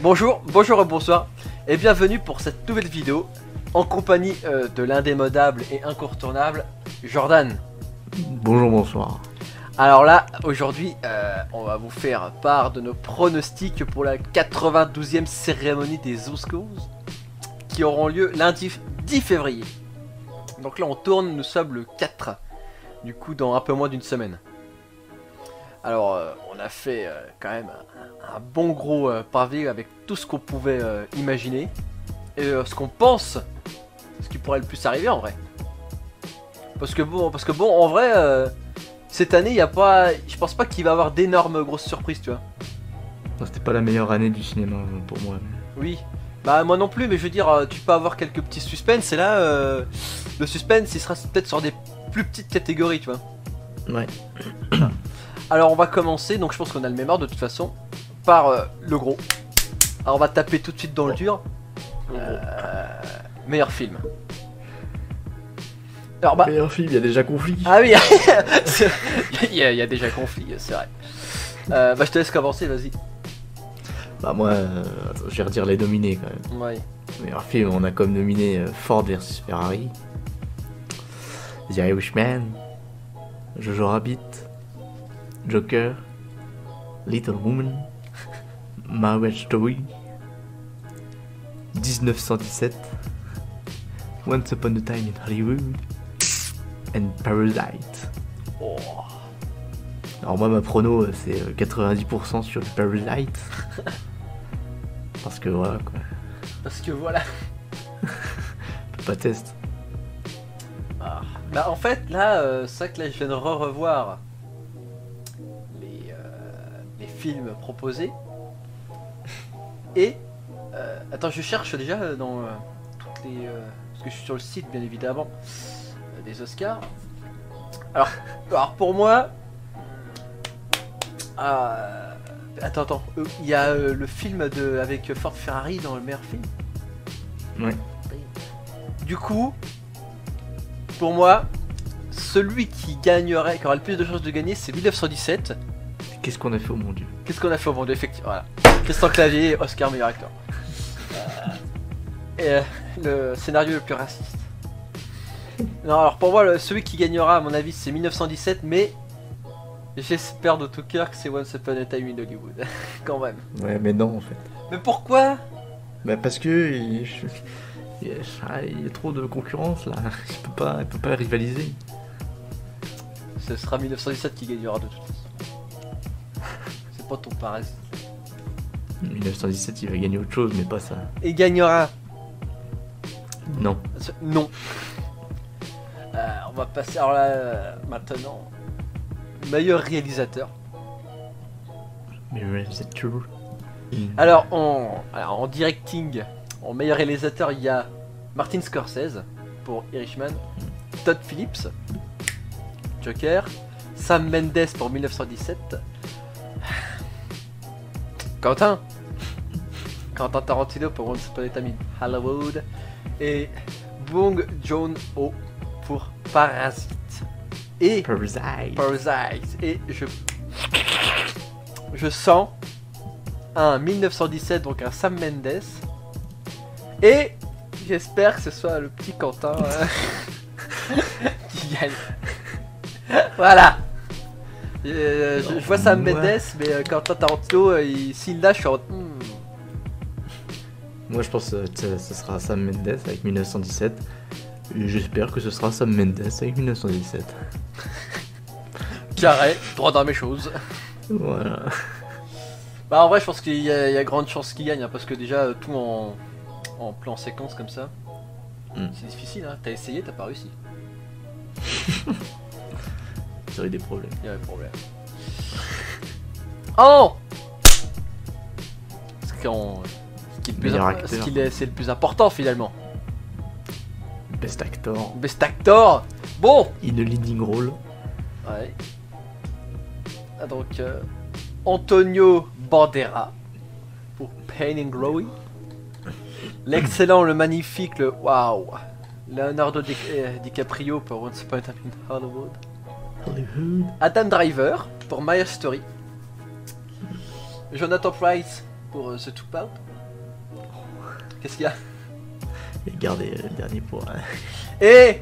Bonjour, bonjour et bonsoir et bienvenue pour cette nouvelle vidéo en compagnie de l'indémodable et incontournable Jordan. Bonjour, bonsoir. Alors là, aujourd'hui, on va vous faire part de nos pronostics pour la 92e cérémonie des Oscars qui auront lieu lundi 10 février. Donc là, on tourne, nous sommes le 4, du coup dans un peu moins d'une semaine. Alors, on a fait quand même un bon gros pavé avec tout ce qu'on pouvait imaginer et ce qu'on pense, ce qui pourrait le plus arriver en vrai. Parce que bon, en vrai, cette année, il y a pas, je pense pas qu'il va y avoir d'énormes grosses surprises, tu vois. C'était pas la meilleure année du cinéma pour moi. Oui, bah moi non plus, mais je veux dire, tu peux avoir quelques petits suspens et là, le suspense, il sera peut-être sur des plus petites catégories, tu vois. Ouais. Alors on va commencer, donc je pense qu'on a le même ordre de toute façon, par le gros. Alors on va taper tout de suite dans le dur. Meilleur film. Alors bah... Meilleur film, il y a déjà conflit. Ah oui, il y a déjà conflit, c'est vrai. Bah je te laisse commencer, vas-y. Bah moi, je vais redire les nominés quand même. Ouais. Meilleur film, on a comme nominé Ford vs Ferrari, The Irishman, Jojo Rabbit, Joker, Little Woman, Marriage Story, 1917, Once Upon a Time in Hollywood, and Parasite. Oh. Alors moi ma prono c'est 90% sur le Parasite. Parce que voilà quoi. Parce que voilà. Pas test. Ah. Bah en fait là, c'est vrai que là je viens de revoir les films proposés. Et attends, je cherche déjà dans toutes les... parce que je suis sur le site bien évidemment des Oscars. Alors pour moi... attends, il y a le film avec Ford Ferrari dans le meilleur film. Ouais. Du coup, pour moi, celui qui gagnerait, qui aura le plus de chances de gagner, c'est 1917. Qu'est-ce qu'on a fait au mon dieu? Qu'est-ce qu'on a fait au monde, effectivement, voilà. Christian Clavier, Oscar meilleur acteur. Et le scénario le plus raciste. Non, alors pour moi, celui qui gagnera, à mon avis, c'est 1917, mais j'espère de tout cœur que c'est Once Upon a Time in Hollywood, quand même. Ouais mais non en fait. Mais pourquoi? Bah parce que il y a trop de concurrence là, il peut pas rivaliser. Ce sera 1917 qui gagnera de toute façon. C'est pas ton parasite. 1917 il va gagner autre chose mais pas ça. Et gagnera. Non. Non. On va passer alors là maintenant. Meilleur réalisateur. Mais réalisateur. Alors en directing, en meilleur réalisateur, il y a Martin Scorsese pour Irishman, Todd Phillips, Joker, Sam Mendes pour 1917, Quentin Tarantino pour Once Upon a Time in Hollywood et Bong Joon-ho pour Parasite. Et Parasite. Et je sens un 1917, donc un Sam Mendes. Et j'espère que ce soit le petit Quentin qui gagne. Voilà. Je vois Sam Mendes, mais Quentin Tarantino, s'il lâche, je suis en... Moi je pense que ce sera Sam Mendes avec 1917. Et j'espère que ce sera Sam Mendes avec 1917. Carré, droit dans mes choses. Voilà. Bah en vrai je pense qu'il y a grande chance qu'il gagne, hein, parce que déjà tout en plan séquence comme ça, c'est difficile, hein. T'as essayé, t'as pas réussi. J'aurais des problèmes. Il y avait problème. Oh, c'est le plus important finalement. Best Actor. Best Actor. Bon. In a leading role. Ouais. Ah, donc Antonio Banderas pour Pain and Glory. L'excellent, le magnifique, le waouh, Leonardo DiCaprio pour Once Upon a Time in Hollywood. Hollywood. Adam Driver pour My Story. Jonathan Pryce pour The Two Pope. Qu'est-ce qu'il y a? Et gardez le dernier pour. Et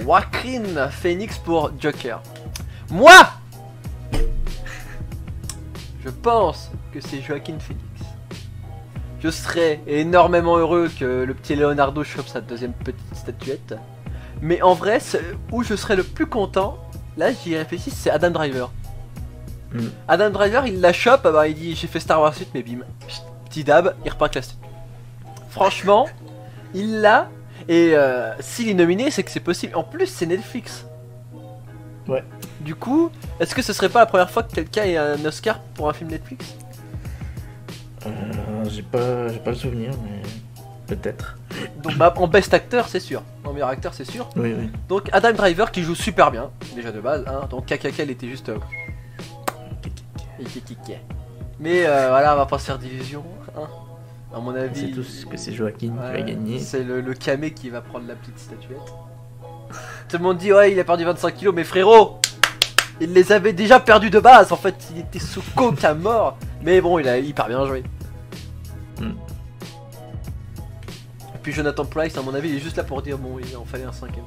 Joaquin Phoenix pour Joker. Moi, je pense que c'est Joaquin Phoenix. Je serais énormément heureux que le petit Leonardo chope sa deuxième petite statuette. Mais en vrai, où je serais le plus content, là j'y réfléchis, c'est Adam Driver. Adam Driver, il la chope, bah, il dit j'ai fait Star Wars 8, mais bim, petit dab, il repart avec la statue. Franchement, il l'a, et s'il est nominé, c'est que c'est possible. En plus, c'est Netflix. Ouais. Du coup, est-ce que ce serait pas la première fois que quelqu'un ait un Oscar pour un film Netflix? J'ai pas le souvenir, mais peut-être. Donc bah, en best acteur, c'est sûr. En meilleur acteur, c'est sûr. Oui, oui. Donc Adam Driver qui joue super bien, déjà de base. Hein. Donc KKK, il était juste... Mais voilà, on va pas se faire d'illusions. Hein. À mon On sait avis... tous que c'est Joaquin qui va gagner. C'est le camé qui va prendre la petite statuette. Tout le monde dit ouais, il a perdu 25 kilos, mais frérot, il les avait déjà perdus de base. En fait, il était sous coke à mort. Mais bon, il a hyper bien joué. Et puis Jonathan Pryce, à mon avis, il est juste là pour dire bon, il en fallait un cinquième.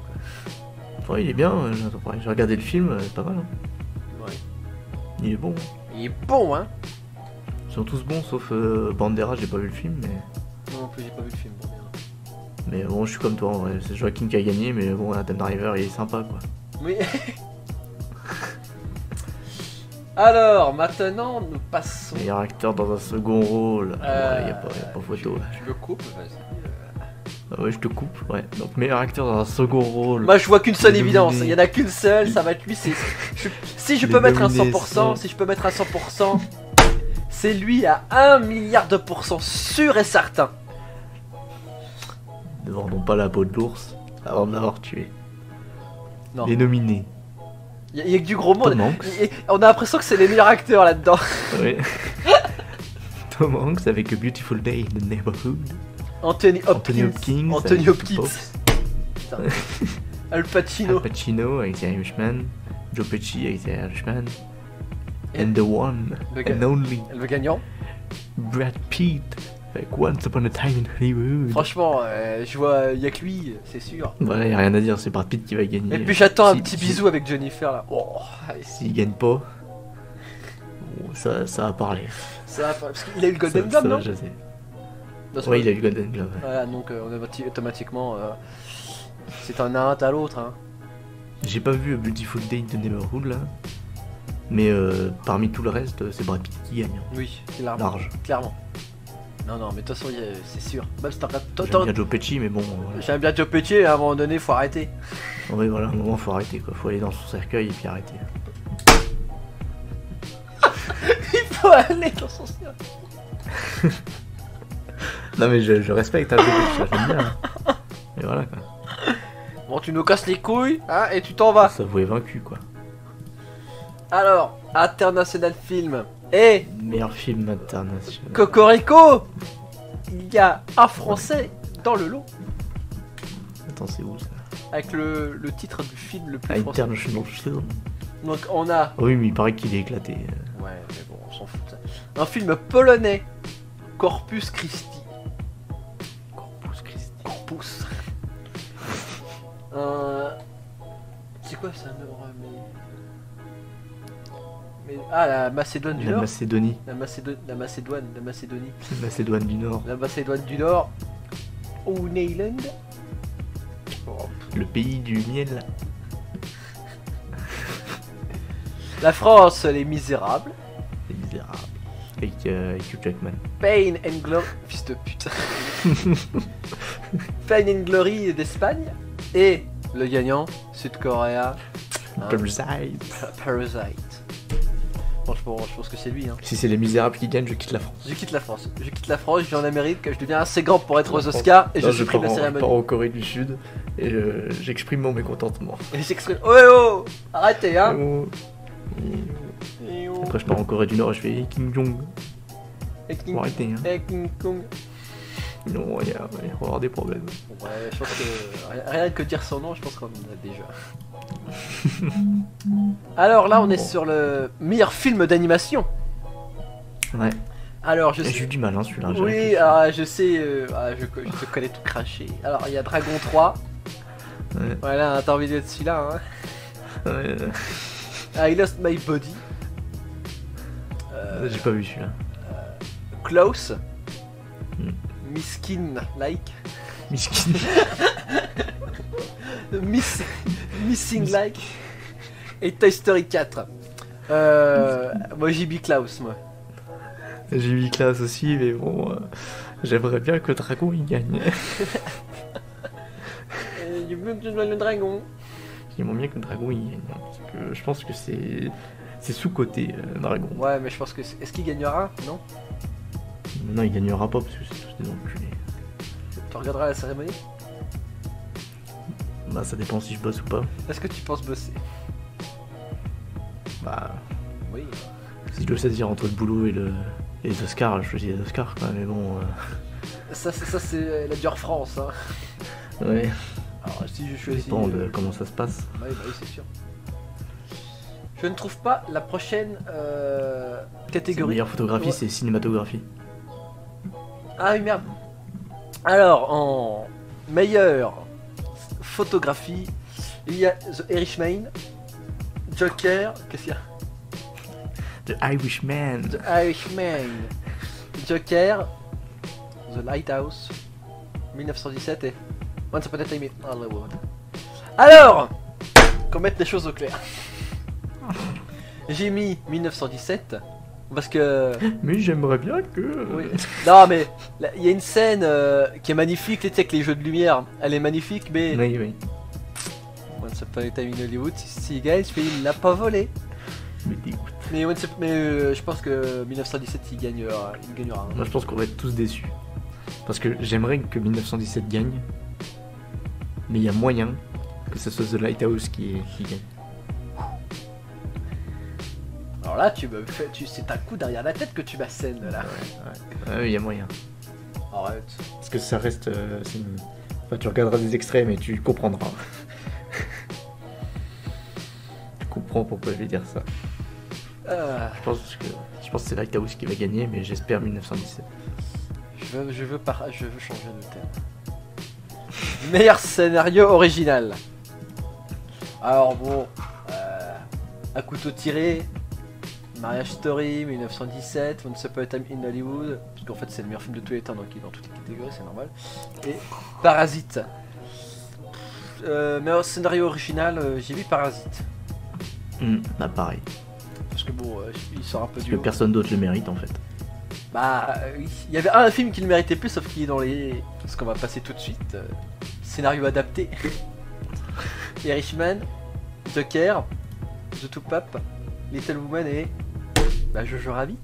Quoi. Ouais, il est bien, Jonathan Pryce. J'ai regardé le film, c'est pas mal. Ouais. Il est bon. Il est bon, hein. Ils sont tous bons, sauf Bandera, j'ai pas vu le film, mais. Non, en plus, j'ai pas vu le film. Bon, mais bon, je suis comme toi en vrai. C'est Joaquin qui a gagné, mais bon, Adam Driver, il est sympa quoi. Oui. Alors, maintenant, nous passons. Meilleur acteur dans un second rôle. Ouais, y a pas photo. Tu le coupes, vas-y. Ah ouais, je te coupe, ouais. Donc, meilleur acteur dans un second rôle. Moi, je vois qu'une seule Nominé. évidence. Il y en a qu'une seule, ça va être lui. Si je peux mettre un 100%, si je peux mettre un 100%, c'est lui à 1 milliard de pourcents sûr et certain. Ne vendons pas la peau de l'ours avant de l'avoir tué. Non. Les nominés. Il y a que du gros monde. Tom Hanks. On a l'impression que c'est les meilleurs acteurs là-dedans. Oui. Tom Hanks avec A Beautiful Day in the Neighborhood. Anthony Anthony Hopkins. Hopkins. Anthony avec Hopkins. Pops. Putain. Al Pacino. Al Pacino avec The Irishman. Joe Pesci avec The Irishman. And the one Le and only Le gagnant. Brad Pitt avec Once Upon a Time in Hollywood. Franchement, je vois, il y a que lui, c'est sûr. Voilà, y a rien à dire, c'est Brad Pitt qui va gagner. Et puis j'attends un Si- petit si- bisou avec Jennifer là. Oh, allez, S'il gagne pas, bon, ça va parler. ça va pas. Parce qu'il a eu le Ça, Golden ça Globe, va non? jaser. Non, c'est Ouais, pas- il a eu le Golden Globe. Voilà, donc on a automatiquement. C'est un à l'autre. Hein. J'ai pas vu A Beautiful Day in the Neighborhood là. Mais parmi tout le reste, c'est Brad Pitt qui gagne. Oui, clairement. Large. Clairement. Non, non, mais de toute façon, c'est sûr. Même si J'aime bien Joe Pesci, mais bon. Voilà. J'aime bien Joe Pesci, à un moment donné, faut arrêter. Ouais, voilà, à un moment, faut arrêter quoi. Faut aller dans son cercueil et puis arrêter. Il faut aller dans son ciel. Non, mais je respecte un Joe Pesci, j'aime bien. Hein. Et voilà quoi. Bon, tu nous casses les couilles, hein, et tu t'en vas. Ça vous est vaincu quoi. Alors, International Film. Et Meilleur film international. Cocorico, il y a un français dans le lot. Attends, c'est où ça? Avec le titre du film le plus français. International Film. Donc on a... Oh oui, mais il paraît qu'il est éclaté. Ouais, mais bon, on s'en fout de ça. Un film polonais. Corpus Christi. Corpus Christi. Corpus. C'est quoi ça, mais... Ah, la Macédoine du La Nord. Macédonie. La Macédoine. Macédoine du Nord. La Macédoine du Nord. Ou Neyland. Le pays du miel. La France, Les Misérables. Les Misérables. Avec Hugh Jackman. Pain and Glory. Fils de pute. Pain and Glory d'Espagne. Et le gagnant, Sud-Coréa. Parasite. Parasite. Franchement, je pense que c'est lui. Hein. Si c'est les Misérables qui gagnent, je quitte la France. Je quitte la France. Je vis en Amérique. Je deviens assez grand pour être aux Oscars. Et Non, je supprime la Je pars cérémonie. en Corée du Sud et j'exprime mon mécontentement. Et j'exprime. Oh, oh, arrêtez, hein. Et après, je pars en Corée du Nord et je fais Kim Jong. Et King- Faut arrêter, hein. et King Kong. Sinon, il va y avoir des problèmes. Ouais, je pense que rien que dire son nom, je pense qu'on en a déjà. Alors là, on est sur le meilleur film d'animation. Ouais. Alors, je J'ai eu sais. du mal, hein, celui-là. j'ai Oui, réfléchi. je sais, je te connais tout craché. Alors, il y a Dragon 3. Ouais. Voilà, t'as envie d'être celui-là, hein. Ouais, I Lost My Body. j'ai pas vu celui-là. Close. Hmm. Miskin Like. Miskin. Missing Like. Et Toy Story 4. Moi, j'ai mis Klaus, moi. J'ai mis classe aussi, mais bon, j'aimerais bien que Dragon il gagne. Je veux que tu sois le dragon. J'aimerais bien que Dragon il gagne. Parce que je pense que c'est sous-côté, Dragon. Ouais, mais je pense que. Est-ce qu'il gagnera? Non? Non, il gagnera pas parce que c'est tous des enculés. Tu regarderas la cérémonie? Bah, ça dépend si je bosse ou pas. Est-ce que tu penses bosser? Bah, Oui. si je dois choisir entre le boulot et les Oscars, je choisis les Oscars quoi, mais bon. Ça c'est la dure France, hein. Ouais, Alors, si je ça choisis. dépend de comment ça se passe. Oui, c'est sûr. Je ne trouve pas la prochaine C'est catégorie. meilleure photographie, Ouais. c'est cinématographie. Ah oui, merde. Alors, en meilleure photographie, il y a The Irishman, Joker, qu'est-ce qu'il y a? The Irishman. The Irishman, Joker, The Lighthouse, 1917 et Once Upon a Time in Hollywood. Alors, qu'on mette les choses au clair. J'ai mis 1917 parce que Mais j'aimerais bien que. oui. Non mais il y a une scène qui est magnifique, tu sais, avec les jeux de lumière, elle est magnifique, mais Oui, oui. Once Upon a Time in Hollywood, si il gagne, il l'a pas volé. Mais dégoûte. Mais, je pense que 1917 il gagnera. Hein. Moi je pense qu'on va être tous déçus. Parce que j'aimerais que 1917 gagne. Mais il y a moyen que ce soit The Lighthouse qui gagne. Alors là, c'est un coup derrière la tête que tu m'assènes là. Ouais, il y a moyen. Arrête. Parce que ça reste. Enfin, tu regarderas des extraits, mais tu comprendras. Tu comprends pourquoi je vais dire ça. Je pense que c'est Lighthouse qui va gagner, mais j'espère 1917. Je veux changer de thème. Meilleur scénario original. Alors bon, à couteau tiré, Marriage Story, 1917, Once Upon a Time in Hollywood, parce qu'en fait c'est le meilleur film de tous les temps, donc il est dans toutes les catégories, c'est normal. Et Parasite. Meilleur scénario original, j'ai vu Parasite. Bah pareil. Parce que bon, il sort un peu Parce du que lot. personne d'autre le mérite en fait. Bah oui, il y avait un film qui le méritait plus, sauf qu'il est dans les... Ce qu'on va passer tout de suite. Scénario adapté. Irishman, Joker, The Two Pape, Little Woman et... Bah Jojo Rabbit.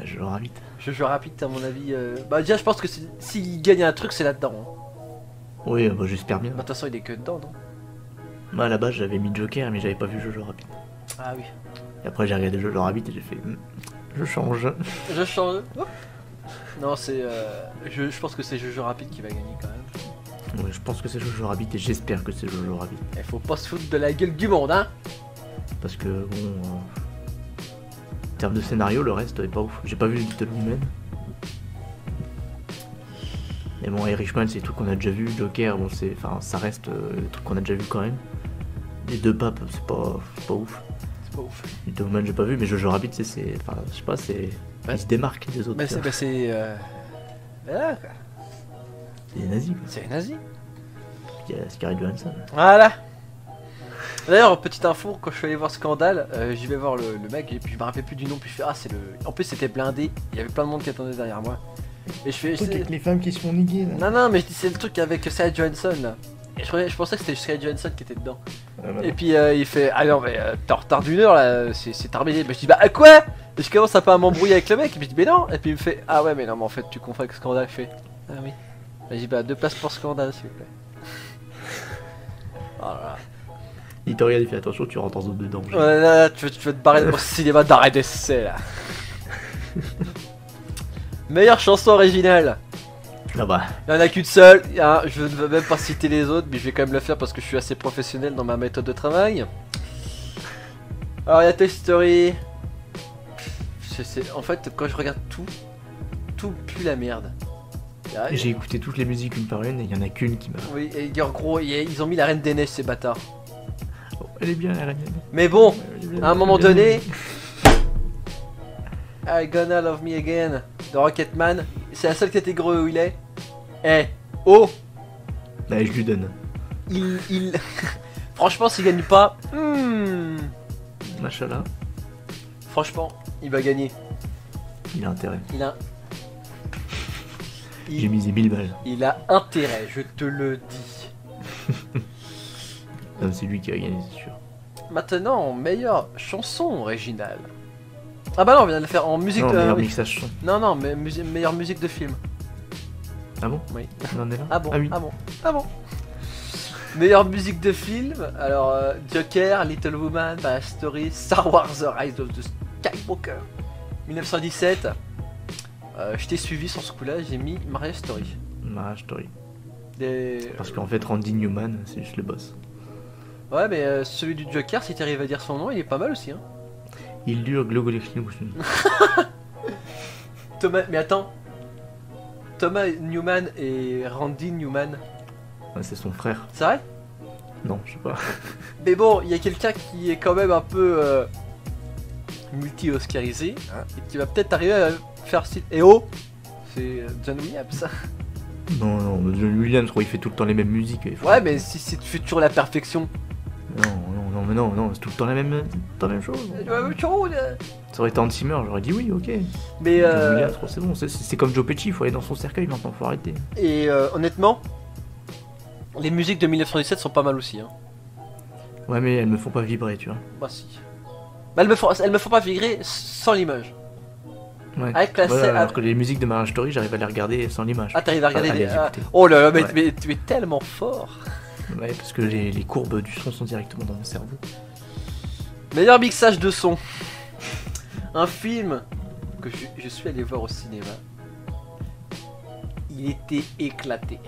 Je le ravite. Jojo Rabbit à mon avis... Bah déjà je pense que s'il gagne un truc c'est là-dedans. Hein. Oui, bah j'espère bien. Bah de toute façon il est que dedans, non? Moi à la base j'avais mis Joker, mais j'avais pas vu Jojo Rabbit. Ah oui. Et après j'ai regardé Jojo Rabbit et j'ai fait. Je change. Je change. Hop. Non c'est... Je pense que c'est Jojo Rabbit qui va gagner quand même. Ouais, je pense que c'est Jojo Rabbit et j'espère que c'est Jojo Rabbit. Il faut pas se foutre de la gueule du monde, hein. Parce que bon. En termes de scénario, le reste est pas ouf. J'ai pas vu Little Women. Mais bon, Irishman, c'est des trucs qu'on a déjà vu. Joker, bon, ça reste des trucs qu'on a déjà vu quand même. Les deux papes, c'est pas ouf. C'est pas ouf. Little Women, j'ai pas vu, mais Jojo Rabbit, c'est. Enfin, je sais pas, c'est. Ouais. Il se démarque des autres. Bah tu vois. c'est... Voilà quoi. C'est des nazis, quoi. C'est nazi. Il y a Scarlett Johansson. Voilà. D'ailleurs, petite info, quand je suis allé voir Scandale, j'y vais voir le mec et puis je me rappelle plus du nom, puis je fais ah c'est le... En plus c'était blindé, il y avait plein de monde qui attendait derrière moi. Et je fais... les femmes qui se font niguer là. Non mais je dis c'est le truc avec Scarlett Johansson là. Et je pensais que c'était Scarlett Johansson qui était dedans. Et puis il fait ah non mais t'es en retard d'une heure là, c'est terminé. Bah je dis bah à quoi? Et je commence un peu à m'embrouiller avec le mec et puis je dis mais non. Et puis il me fait ah ouais mais non mais en fait tu confonds avec Scandale. Je fais ah oui. Et je dis bah 2 places pour Scandale s'il vous plaît. Voilà. Il te regarde, il fait attention, tu rentres en zone de danger. Ouais, là, tu veux te barrer au cinéma d'arrêt d'essai là. Meilleure chanson originale. Ah bah, Il n'y en a qu'une seule, hein, je ne veux même pas citer les autres, mais je vais quand même le faire parce que je suis assez professionnel dans ma méthode de travail. Alors il y a Toy Story. En fait, quand je regarde tout pue la merde. j'ai écouté toutes les musiques une par une et il y en a qu'une qui m'a... Oui, et en gros, ils ont mis la Reine des Neiges, ces bâtards. Oh, elle est bien la reine. Mais bon, Elle est bien, à un moment elle est bien. donné, I Gonna Love Me Again de Rocketman, c'est la seule catégorie où il est. Eh, oh, Allez, je lui donne. il... Franchement, s'il gagne pas, Machallah, franchement, il va gagner. il a intérêt. Il a... J'ai misé 1000 balles. Il a intérêt, je te le dis. Non, c'est lui qui va gagner, c'est sûr. Maintenant, meilleure chanson originale. Ah bah non, on vient de le faire en musique Non, de... meilleur oui. mixage son. Non, mais meilleure musique de film. Ah bon? Oui. On en est là? Ah bon, Ah oui. ah bon. Meilleure musique de film, alors Joker, Little Woman, Marriage Story, Star Wars The Rise of the Skywalker, 1917. Je t'ai suivi sur ce coup-là, j'ai mis Marriage Story. Marriage Story. Des... Parce qu'en fait, Randy Newman, c'est juste le boss. Ouais, mais celui du Joker, si tu arrives à dire son nom, il est pas mal aussi. Hein. Il dure Global. Thomas, mais attends. Thomas Newman et Randy Newman, Ouais, c'est son frère. c'est vrai? Non, je sais pas. Mais bon, il y a quelqu'un qui est quand même un peu multi-oscarisé hein, et qui va peut-être arriver à faire style. Et oh, c'est John Williams. Non, mais John Williams, je crois qu'il fait tout le temps les mêmes musiques. Il faut- Ouais, mais si c'est toujours la perfection. Non, c'est tout le temps la même chose. Ça aurait été Hans Zimmer, j'aurais dit oui, ok. Mais John Williams, c'est bon, c'est comme Joe Pesci, il faut aller dans son cercueil maintenant, faut arrêter. et honnêtement, les musiques de 1917 sont pas mal aussi. Hein. Ouais, mais elles me font pas vibrer, tu vois. Bah si. Bah, elles me font pas vibrer sans l'image. Ouais. Avec la Voilà, scène- alors que les musiques de Marriage Story, j'arrive à les regarder sans l'image. Ah, t'arrives à regarder À les... les ah, écouter. oh là là, mais, Ouais. mais tu es tellement fort. Ouais, parce que les courbes du son sont directement dans mon cerveau. Meilleur mixage de son. Un film que je suis allé voir au cinéma. Il était éclaté.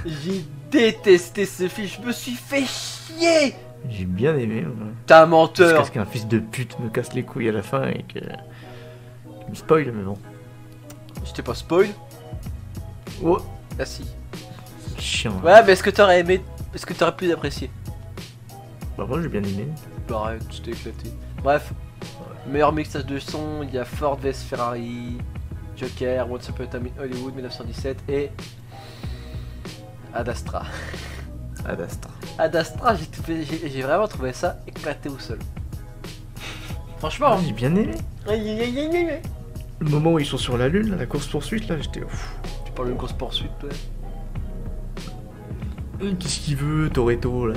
J'ai détesté ce film, je me suis fait chier. J'ai bien aimé. Ouais. T'es un Jusqu'à menteur. ce qu'un fils de pute me casse les couilles à la fin et que. qu'il me spoil, mais bon. Je t'ai pas spoil. Oh, Ah si. c'est chiant. hein. Ouais, mais est-ce que t'aurais aimé. Est-ce que t'aurais pu apprécier? Bah, moi j'ai bien aimé. Bah arrête, tu t'es éclaté. Bref. Meilleur mixage de son, il y a Ford vs Ferrari, Joker, Once Upon a Time in Hollywood 1917 et Ad Astra. Ad Astra. Ad Astra, j'ai vraiment trouvé ça éclaté au sol. Franchement. Ah, j'ai bien aimé. Tu Le moment où ils sont sur la lune, là, la course poursuite, là, j'étais. Ouf. parles d'une course poursuite, toi. Qu'est-ce qu'il veut, Toretto, là?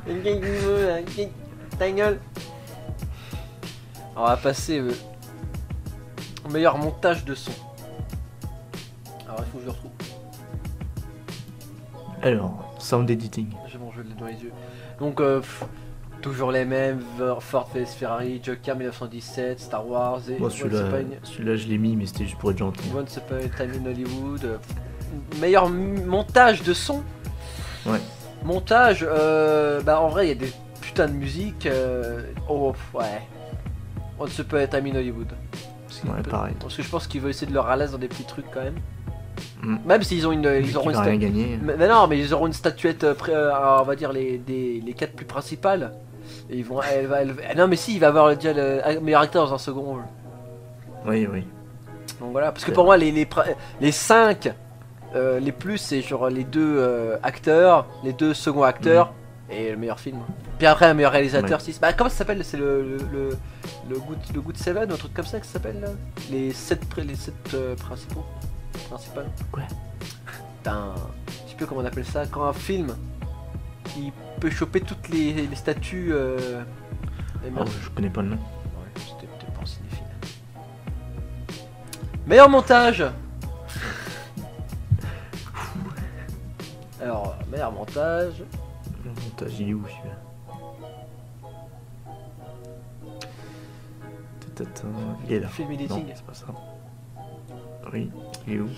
Qu'est-ce qu'il veut Ta gueule. On va passer au meilleur montage de son. Alors il faut que je le retrouve. Alors, sound editing. J'ai mon jeu dans les yeux. Donc toujours les mêmes, Ford vs Ferrari, Joker 1917, Star Wars et Moi, celui-là, je l'ai mis, mais c'était juste pour être gentil. Once Upon a Time in Hollywood. Meilleur montage de son. Ouais. Montage, bah en vrai il y a des putains de musique. Oh ouais. Once Upon a Time in Hollywood. Ouais, pareil. Parce que je pense qu'ils veulent essayer de leur ralasse dans des petits trucs quand même. Mm. Même s'ils ont ils auront Il une va rien gagner. mais non, mais ils auront une statuette, on va dire les 4 plus principales. Et ils vont, non mais si, il va avoir déjà le meilleur acteur dans un second rôle. Oui. Donc voilà, parce que C'est pour moi les 5 les plus c'est genre les 2 acteurs, les 2 seconds acteurs et le meilleur film. Puis après un meilleur réalisateur, Ouais. 6. Bah comment ça s'appelle? C'est le Good Seven ou un truc comme ça que ça s'appelle là? Les 7 principaux. Principal. Ouais. Putain, je sais plus comment on appelle ça, quand un film il peut choper toutes les statues. Oh, je connais pas le nom. Ouais, c'était peut-être pas un cinéphile. Meilleur montage. Alors, meilleur montage. Le montage, il est où celui-là? Il est là. Film Non, editing. c'est pas ça. Oui, il est où?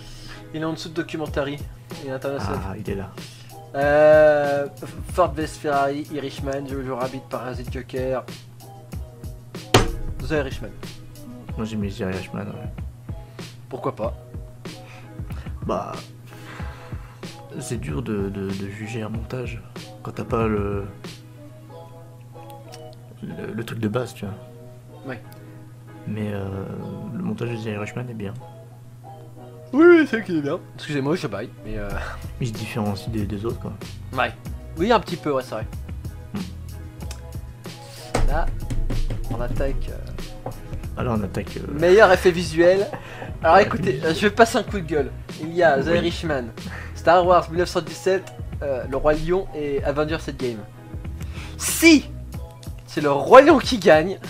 Il est en dessous de Documentary. Il est international. Ah, il est là. Ford vs Ferrari, Irishman, Jojo Rabbit, Parasite, Joker. The Irishman. Moi j'ai mis The Irishman, ouais. Pourquoi pas? Bah. C'est dur de juger un montage quand t'as pas le truc de base, tu vois. Ouais. Mais le montage de The Irishman est bien. Oui, c'est qu'il est bien. Excusez-moi, je baille, mais Il se différencie des autres, quoi. ouais. Oui, un petit peu, ouais, c'est vrai. Là, on attaque. Alors on attaque. Meilleur effet visuel. Alors écoutez, je vais passer un coup de gueule. Il y a The Oui. Irishman, Star Wars 1917, Le Roi Lion et Avengers Endgame. Si c'est le Roi Lion qui gagne,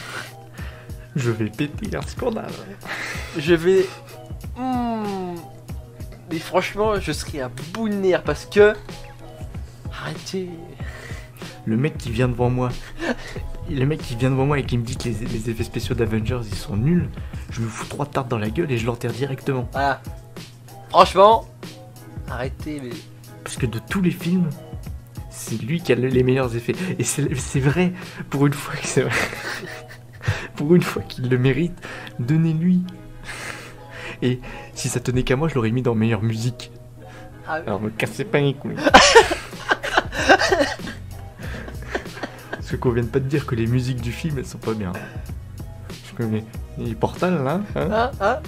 Je vais péter un scandale. je vais. Mais franchement, je serais à bout de nerfs parce que. Arrêtez. Le mec qui vient devant moi. Le mec qui vient devant moi et qui me dit que les effets spéciaux d'Avengers ils sont nuls, je me fous 3 tartes dans la gueule et je l'enterre directement. Voilà. Franchement, arrêtez. Mais... Parce que de tous les films, c'est lui qui a les meilleurs effets. Et c'est vrai, pour une fois que c'est vrai. Pour une fois qu'il le mérite, donnez-lui. Et si ça tenait qu'à moi, je l'aurais mis dans meilleure musique. Ah, Alors me cassez pas les couilles. Parce qu'on vienne pas de dire que les musiques du film elles sont pas bien. Je connais les Portal là. Hein hein.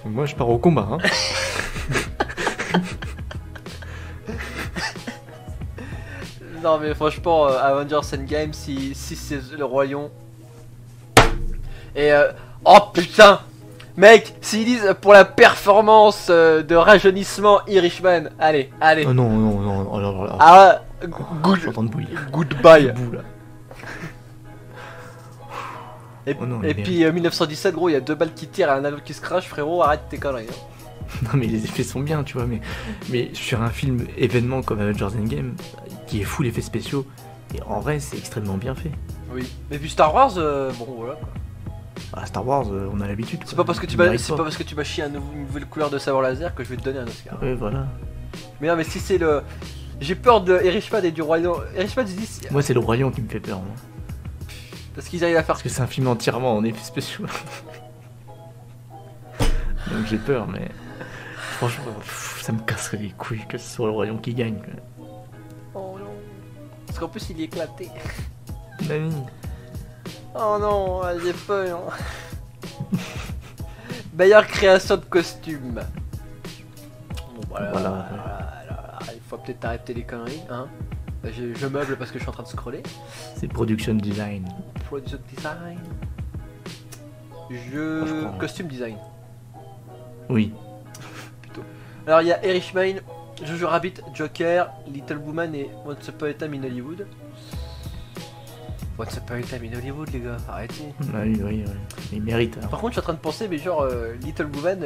Moi je pars au combat. Hein. Non mais franchement, Avengers Endgame, si c'est le Roi Lion. Et oh putain, mec, s'ils disent pour la performance de rajeunissement Irishman, allez. Oh non, oh là. Ah, Je good, suis en train de bouillir. goodbye. Bout, là. Et, Oh non, et il puis 1917, gros, il y a 2 balles qui tirent et un anneau qui se crache, frérot, arrête tes conneries. Hein. Non mais les effets sont bien, tu vois, mais sur un film événement comme Avengers Endgame, qui est full effets spéciaux, et en vrai c'est extrêmement bien fait. Oui. Mais puis Star Wars, bon voilà quoi. Ah, Star Wars, on a l'habitude. C'est quoi. pas parce que tu Il m'as, mérite c'est pas parce que tu m'as chié une nouvelle couleur de sabre laser que je vais te donner un Oscar. Ouais, voilà. Mais non, mais si c'est le, j'ai peur de Irishman et du Roi Lion. Irishman, ils disent Moi c'est le Roi Lion qui me fait peur, moi. parce qu'ils arrivent à faire. Parce que c'est un film entièrement en effets spéciaux. Donc j'ai peur, mais franchement, ça me casserait les couilles que ce soit le Roi Lion qui gagne. Quoi. Oh non. Parce qu'en plus il est éclaté. Nani. Oh non, j'ai peur. Meilleure création de costume. Bon voilà. Il faut peut-être arrêter les conneries, hein. Je meuble parce que je suis en train de scroller. C'est production design. Production design. Franchement. Costume design. Oui. Plutôt. Alors il y a Irishman, Jojo Rabbit, Joker, Little Woman et Once Upon a Time in Hollywood. Once Upon a Time in Hollywood les gars, arrêtez. Oui. Il mérite. Hein. Par contre je suis en train de penser mais genre Little Woman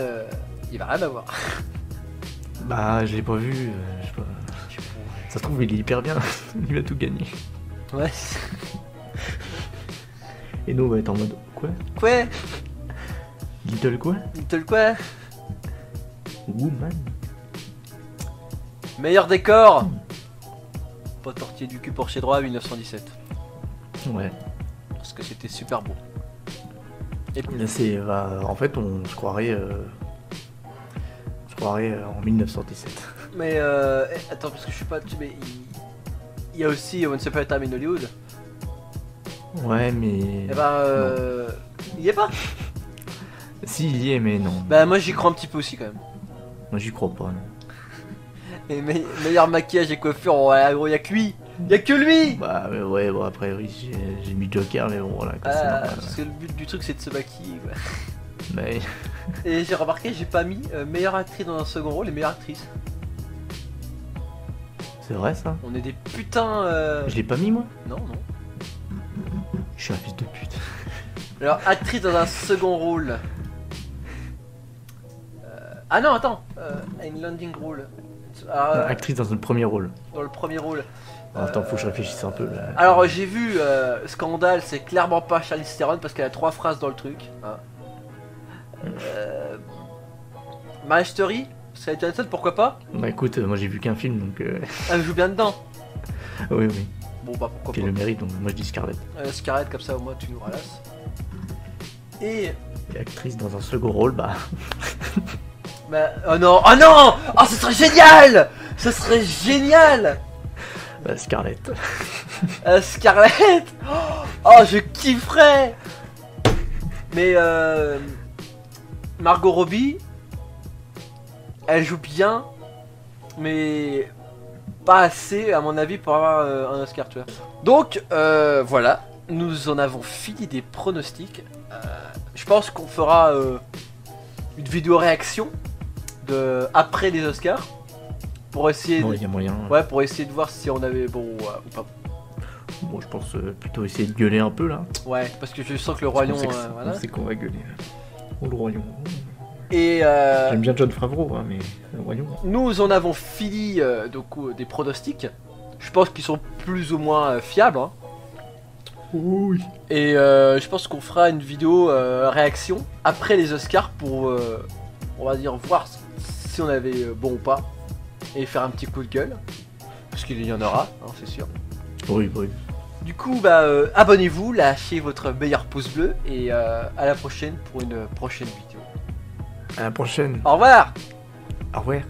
il va rien avoir. Bah je l'ai pas vu. Je sais pas. Ça se trouve il est hyper bien. Il va tout gagner. Ouais. Et nous on va être en mode quoi? Quoi? Little quoi? Little quoi? Woman. Meilleur décor. Pas tortillé du cul Porsche droit 1917. Ouais. Parce que c'était super beau. Et Là c'est. En fait on se croirait. En 1917. mais attends parce que je suis pas. Mais il y a aussi Once Upon a Time in Hollywood. Ouais mais. Et ben il y est pas. Si il y est mais non. Bah moi j'y crois un petit peu aussi quand même. Moi j'y crois pas. Non. Et meilleur maquillage et coiffure, voilà gros y'a que lui. Y'a que lui. Bah ouais bon après oui j'ai mis Joker mais bon voilà. Quoi, c'est normal. Parce que le but du truc c'est de se maquiller quoi. Mais. Et j'ai remarqué j'ai pas mis meilleure actrice dans un second rôle et meilleure actrice. C'est vrai ça? On est des putains Je l'ai pas mis moi? Non. Je suis un fils de pute. Alors actrice dans un second rôle. Ah non attends une landing role. Alors, Actrice dans un premier rôle. dans le premier rôle. Attends, faut que je réfléchisse un peu là. Alors j'ai vu Scandale, c'est clairement pas Charlize Theron parce qu'elle a 3 phrases dans le truc. Hein. Marriage Story, Scarlett Johansson, pourquoi pas? Bah écoute, moi j'ai vu qu'un film donc. Elle joue bien dedans. Oui, oui. Bon bah pourquoi Puis pas. elle le mérite donc moi je dis Scarlett. Scarlett, comme ça au moins tu nous ralasses. Et. Et actrice dans un second rôle, bah. Bah, oh non, oh non! Oh, ce serait génial! Ce serait génial! Scarlett. Scarlett! Oh, je kifferais! Mais Margot Robbie, elle joue bien, mais pas assez à mon avis pour avoir un Oscar, tu vois. Donc voilà, nous en avons fini des pronostics. Je pense qu'on fera une vidéo réaction de après les Oscars pour essayer. Bon, il y a moyen. Ouais, pour essayer de voir si on avait bon ou pas. Bon, je pense plutôt essayer de gueuler un peu là. Ouais, parce que je sens que le Roi Lion. On sait qu'on va gueuler. Oh, le Roi Lion. Et j'aime bien John Favreau, hein, mais le Roi Lion. Nous en avons fini des pronostics. Je pense qu'ils sont plus ou moins fiables. Hein. Oui. Et je pense qu'on fera une vidéo réaction après les Oscars pour, on va dire, voir si on avait bon ou pas. Et faire un petit coup de gueule. Parce qu'il y en aura, hein, c'est sûr. Oui, oui. Du coup, bah, abonnez-vous, lâchez votre meilleur pouce bleu. Et à la prochaine pour une prochaine vidéo. À la prochaine. Au revoir. Au revoir.